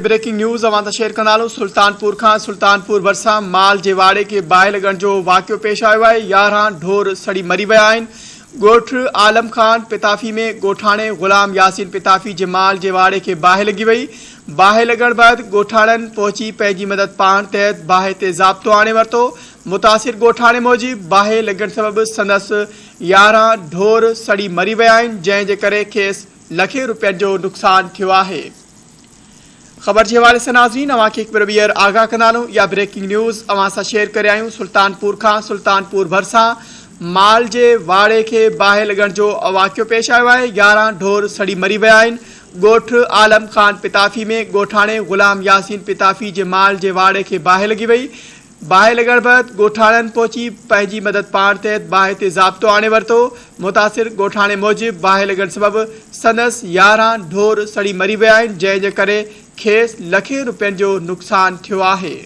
Breaking news अवां share कंदालूं। Sultanpur खां सुल्तानपुर भरिसां माल जे वाड़े के बाहि लॻण जो वाक़ियो पेश आयो आहे। 11 ढोर सड़ी मरी विया आहिनि। ॻोठ आलम खान पिताफ़ी में ॻोठाणे ग़ुलाम यासीन पिताफ़ी जे माल जे वाड़े के बाहि लॻी वई। बाहि लॻण बैदि ॻोठाणनि पहुची पंहिंजी मदद पाण तहत बाहि ते ज़ाब्तो आणे वरितो। मुतासिर ॻोठाणे मूजिबि बाहि लॻण सबबि संदसि 11 ढोर सड़ी मरी विया आहिनि, जंहिं जे करे खेसि लखे रुपयनि जो नुक़सानु थियो आहे। ख़बर के हवाले से नाज़रीन अवां खे हिकु ॿीहर आगाह कंदालूं। या ब्रेकिंग न्यूज़ अवां सां शेयर करे आहियूं। सुल्तानपुर खां सुल्तानपुर भरिसां माल जे वाड़े के बाहि लॻण जो वाक़ियो पेश आयो आहे। 11 ढोर सड़ी मरी विया आहिनि। ॻोठ आलम खान पिताफ़ी में ॻोठाणे ग़ुलाम यासीन पिताफ़ी जे माल जे वाड़े के बाहि लॻी वई। बाहि लॻण बैदि ॻोठाणनि पहुची पंहिंजी मदद पाण तहत बाहि ते ज़ाब्तो आणे वरितो। मुतासिर ॻोठाणे मूजिबि बाहि लॻण सबबि संदसि 11 ढोर सड़ी मरी विया आहिनि, जंहिं जे करे खेसि लखे रुपयनि जो नुक़सानु थियो आहे।